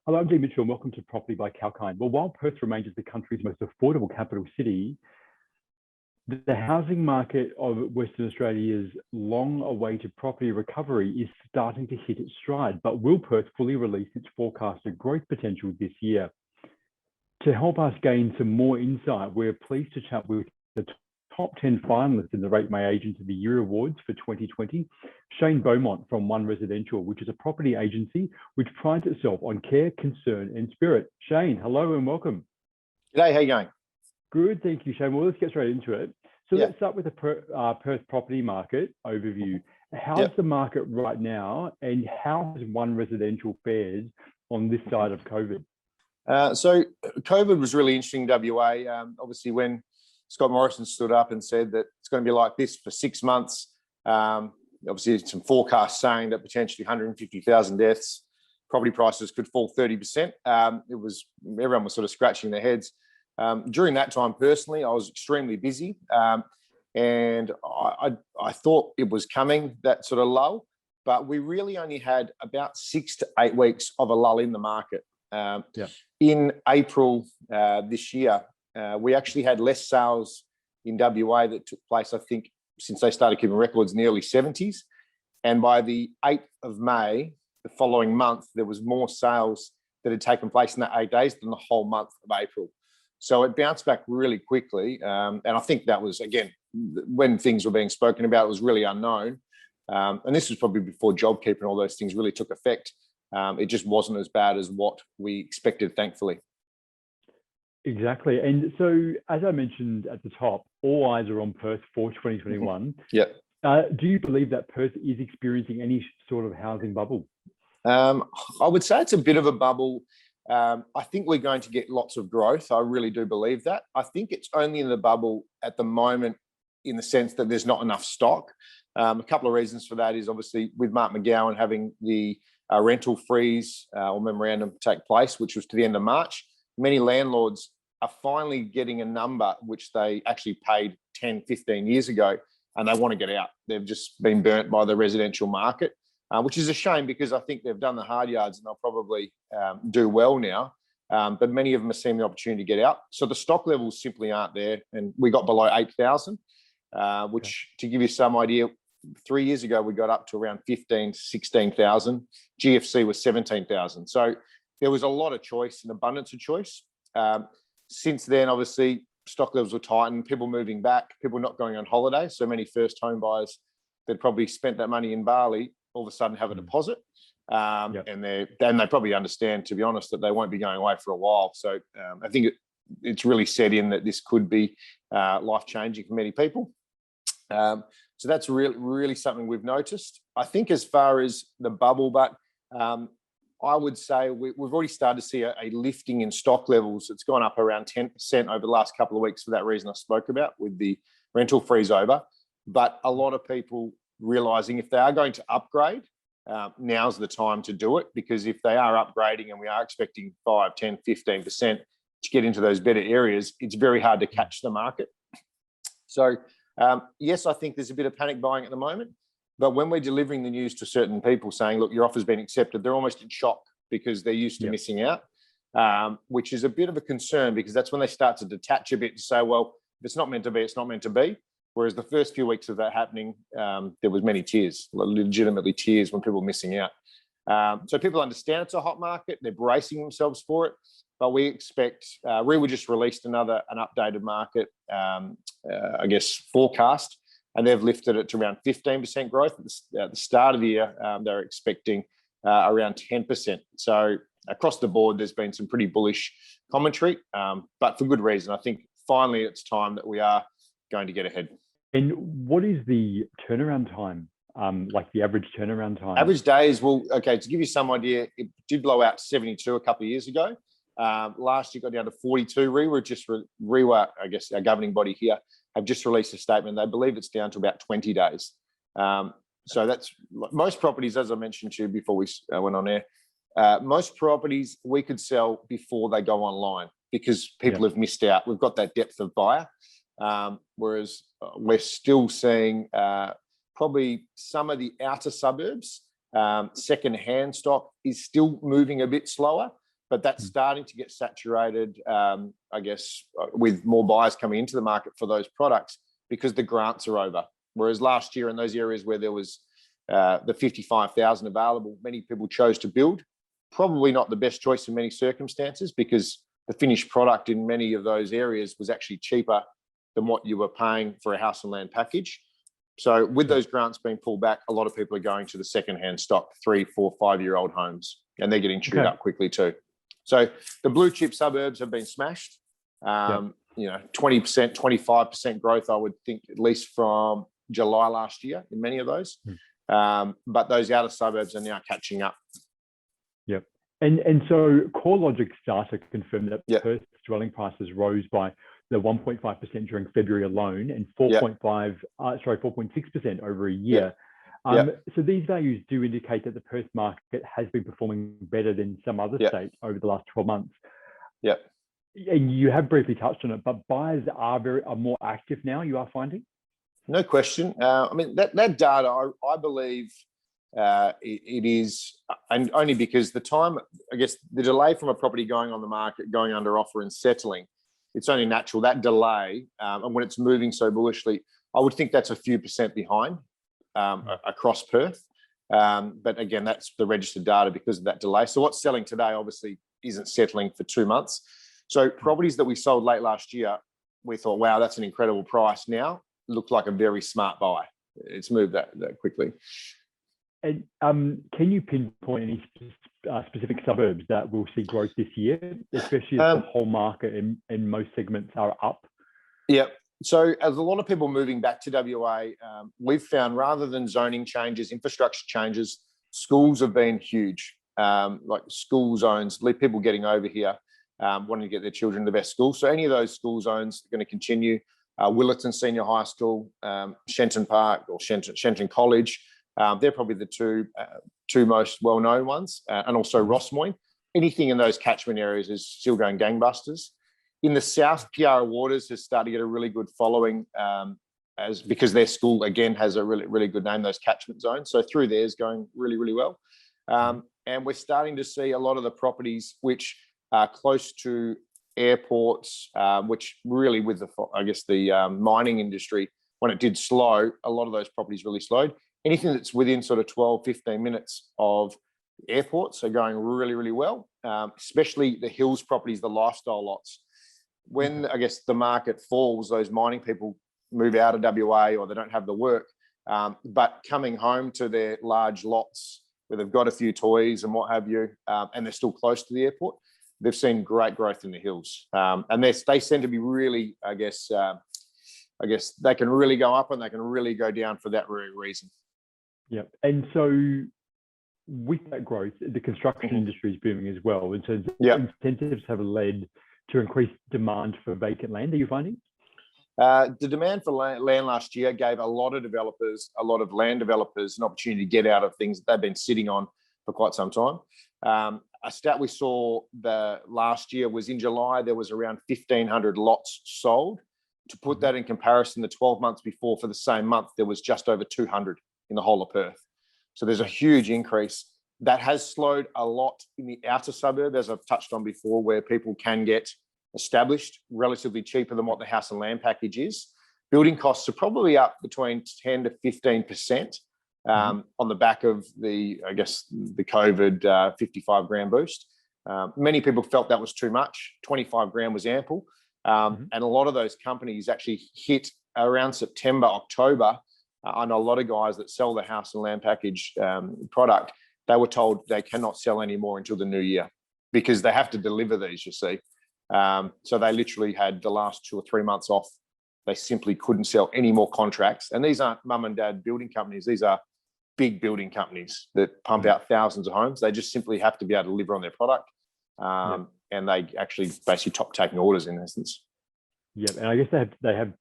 Hello, I'm Dean Mitchell and welcome to Property by Kalkine. Well, while Perth remains as the country's most affordable capital city, the housing market of Western Australia's long-awaited property recovery is starting to hit its stride, but will Perth fully release its forecasted growth potential this year? To help us gain some more insight, we're pleased to chat with the top 10 finalists in the Rate My Agent of the Year Awards for 2020, Shane Beaumont from One Residential, which is a property agency which prides itself on care, concern and spirit. Shane, hello and welcome. G'day, how you going? Good, thank you, Shane. Well, let's get straight into it. So let's start with the Perth property market overview. How's the market right now and how has One Residential fared on this side of COVID? So COVID was really interesting in WA. Obviously, when Scott Morrison stood up and said that it's going to be like this for 6 months, obviously some forecasts saying that potentially 150,000 deaths, property prices could fall 30%. Everyone was sort of scratching their heads. During that time, personally, I was extremely busy, and I thought it was coming, that sort of lull, but we really only had about 6 to 8 weeks of a lull in the market. In April this year, we actually had less sales in WA that took place, I think, since they started keeping records in the early 70s. And by the 8th of May, the following month, there was more sales that had taken place in that 8 days than the whole month of April. So it bounced back really quickly. And I think that was, again, when things were being spoken about, it was really unknown. And this was probably before JobKeeper and all those things really took effect. It just wasn't as bad as what we expected, thankfully. Exactly. And so, as I mentioned at the top, all eyes are on Perth for 2021. Do you believe that Perth is experiencing any sort of housing bubble? I would say it's a bit of a bubble. I think we're going to get lots of growth. I really do believe that. I think it's only in the bubble at the moment in the sense that there's not enough stock. A couple of reasons for that is obviously with Mark McGowan having the rental freeze or memorandum take place, which was to the end of March. Many landlords are finally getting a number which they actually paid 10, 15 years ago, and they want to get out. They've just been burnt by the residential market, which is a shame because I think they've done the hard yards and they'll probably do well now. But many of them are seeing the opportunity to get out. So the stock levels simply aren't there. And we got below 8,000, which to give you some idea, 3 years ago, we got up to around 15 to 16,000. GFC was 17,000. So there was a lot of choice, an abundance of choice. Since then, obviously, stock levels were tightened, people moving back, people not going on holiday. So many first home buyers that probably spent that money in Bali all of a sudden have a deposit. And they probably understand, to be honest, that they won't be going away for a while. So I think it's really set in that this could be life-changing for many people. So that's really something we've noticed. I think as far as the bubble, but I would say we've already started to see a lifting in stock levels. It's gone up around 10% over the last couple of weeks for that reason I spoke about with the rental freeze over. But a lot of people realising if they are going to upgrade, now's the time to do it, because if they are upgrading and we are expecting 5, 10, 15% to get into those better areas, it's very hard to catch the market. So yes, I think there's a bit of panic buying at the moment. But when we're delivering the news to certain people saying, look, your offer's been accepted, they're almost in shock because they're used to missing out, which is a bit of a concern because that's when they start to detach a bit to say, well, if it's not meant to be, it's not meant to be. Whereas the first few weeks of that happening, there was many tears, legitimately tears when people were missing out. So people understand it's a hot market. They're bracing themselves for it. But we expect, REWA just released an updated market, forecast. And they've lifted it to around 15% growth. At the start of the year, they're expecting around 10%. So across the board, there's been some pretty bullish commentary, but for good reason. I think finally it's time that we are going to get ahead. And what is the turnaround time, like the average turnaround time? Average days, well, okay, to give you some idea, it did blow out to 72 a couple of years ago. Last year got down to 42. REWA, I guess, our governing body here, have just released a statement. They believe it's down to about 20 days. So that's most properties, as I mentioned to you before we went on air, most properties we could sell before they go online because people have missed out. We've got that depth of buyer, whereas we're still seeing probably some of the outer suburbs, second-hand stock is still moving a bit slower. but that's starting to get saturated, I guess, with more buyers coming into the market for those products because the grants are over. Whereas last year in those areas where there was the 55,000 available, many people chose to build. Probably not the best choice in many circumstances because the finished product in many of those areas was actually cheaper than what you were paying for a house and land package. So with those grants being pulled back, a lot of people are going to the secondhand stock, 3, 4, 5-year-old homes, and they're getting chewed up quickly too. So the blue chip suburbs have been smashed. 20%, 25% growth, I would think, at least from July last year in many of those. But those outer suburbs are now catching up. Yep. And so CoreLogic's data confirmed that Perth's dwelling prices rose by the 1.5% during February alone and 4.6% over a year. So these values do indicate that the Perth market has been performing better than some other states over the last 12 months. And you have briefly touched on it, but buyers are more active now, you are finding? No question. I mean, that data, I believe it is, and only because the time, I guess, the delay from a property going on the market, going under offer and settling, it's only natural, that delay, and when it's moving so bullishly, I would think that's a few percent behind across Perth. But again, that's the registered data because of that delay. So what's selling today obviously isn't settling for 2 months. So properties that we sold late last year, we thought, wow, that's an incredible price. Now looked like a very smart buy. It's moved that quickly. And can you pinpoint any specific suburbs that will see growth this year, especially as the whole market in most segments are up? Yeah. So as a lot of people moving back to WA, we've found rather than zoning changes, infrastructure changes, schools have been huge. Like school zones, people getting over here, wanting to get their children to the best schools. So any of those school zones are going to continue. Willetton Senior High School, Shenton Park or Shenton College. They're probably the two most well-known ones, and also Rossmoyne. Anything in those catchment areas is still going gangbusters. In the south, Piara Waters has started to get a really good following because their school, again, has a really, really good name, those catchment zones. So through there is going really, really well. And we're starting to see a lot of the properties which are close to airports, which really with the mining industry, when it did slow, a lot of those properties really slowed. Anything that's within sort of 12, 15 minutes of airports are going really, really well, especially the hills properties, the lifestyle lots. When, I guess, the market falls, those mining people move out of WA or they don't have the work, but coming home to their large lots where they've got a few toys and what have you, and they're still close to the airport, they've seen great growth in the hills. And they tend to be really, I guess they can really go up and they can really go down for that very reason. Yeah. And so with that growth, the construction industry is booming as well. And so incentives have led to increased demand for vacant land. Are you finding? The demand for land last year gave a lot of developers, a lot of land developers, an opportunity to get out of things that they've been sitting on for quite some time. A stat we saw the last year was in July, there was around 1,500 lots sold. To put that in comparison, the 12 months before for the same month, there was just over 200 in the whole of Perth. So there's a huge increase. That has slowed a lot in the outer suburb, as I've touched on before, where people can get established relatively cheaper than what the house and land package is. Building costs are probably up between 10 to 15% on the back of the COVID 55 grand boost. Many people felt that was too much. 25 grand was ample. And a lot of those companies actually hit around September, October. I know a lot of guys that sell the house and land package product, they were told they cannot sell anymore until the new year because they have to deliver these, you see. So they literally had the last 2 or 3 months off. They simply couldn't sell any more contracts. And these aren't mum and dad building companies. These are big building companies that pump out thousands of homes. They just simply have to be able to deliver on their product. And they actually basically top taking orders in essence. Yeah, and I guess they have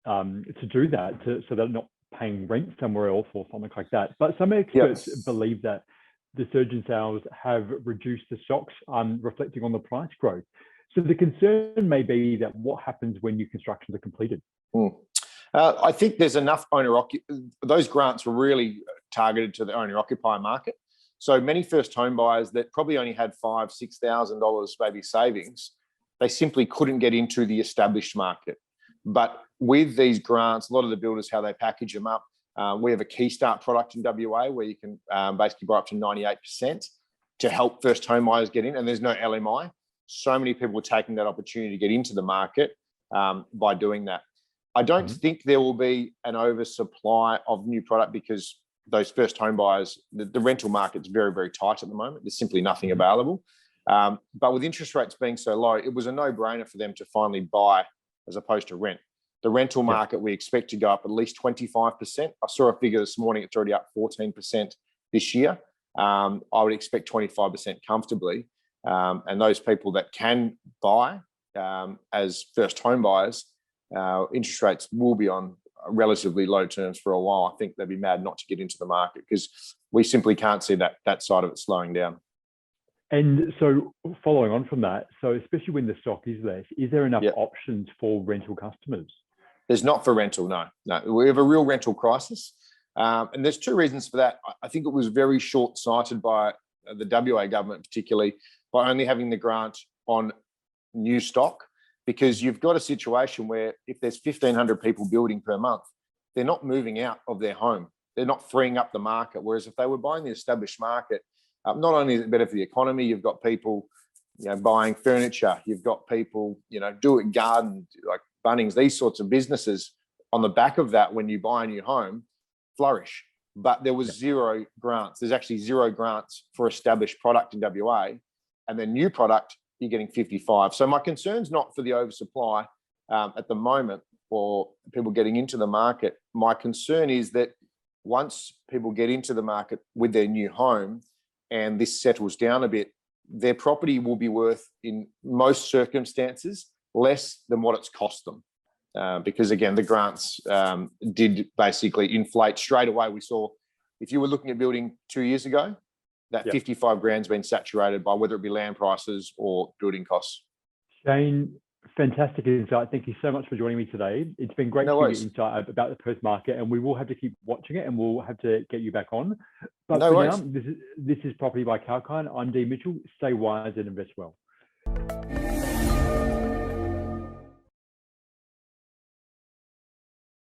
to do that so they're not paying rent somewhere else or something like that. But some experts believe that the surge in sales have reduced the stocks, reflecting on the price growth. So the concern may be that what happens when new constructions are completed? I think there's enough those grants were really targeted to the owner-occupier market. So many first home buyers that probably only had $5,000-6,000 maybe savings, they simply couldn't get into the established market. But with these grants, a lot of the builders, how they package them up, we have a Key Start product in WA where you can basically buy up to 98% to help first home buyers get in, and there's no LMI. So many people are taking that opportunity to get into the market by doing that. I don't think there will be an oversupply of new product because those first home buyers, the rental market's very, very tight at the moment. There's simply nothing available. But with interest rates being so low, it was a no-brainer for them to finally buy as opposed to rent. The rental market, we expect to go up at least 25%. I saw a figure this morning, it's already up 14% this year. I would expect 25% comfortably. And those people that can buy as first home buyers, interest rates will be on relatively low terms for a while. I think they'd be mad not to get into the market because we simply can't see that side of it slowing down. And so following on from that, so especially when the stock is less, is there enough options for rental customers? There's not for rental, no. We have a real rental crisis. And there's two reasons for that. I think it was very short-sighted by the WA government, particularly by only having the grant on new stock, because you've got a situation where if there's 1,500 people building per month, they're not moving out of their home. They're not freeing up the market. Whereas if they were buying the established market, not only is it better for the economy, you've got people, buying furniture. You've got people, do it garden, like Bunnings, these sorts of businesses on the back of that. When you buy a new home, flourish. But there was zero grants. There's actually zero grants for established product in WA, and then new product you're getting 55. So my concern's not for the oversupply at the moment or people getting into the market. My concern is that once people get into the market with their new home and this settles down a bit, their property will be worth, in most circumstances, less than what it's cost them. Because again, the grants did basically inflate straight away. We saw, if you were looking at building 2 years ago, that 55 grand's been saturated by whether it be land prices or building costs. Shane, fantastic insight. Thank you so much for joining me today. It's been great to get insight about the Perth market, and we will have to keep watching it, and we'll have to get you back on. But for now, this is Property by Kalkine. I'm Dean Mitchell. Stay wise and invest well.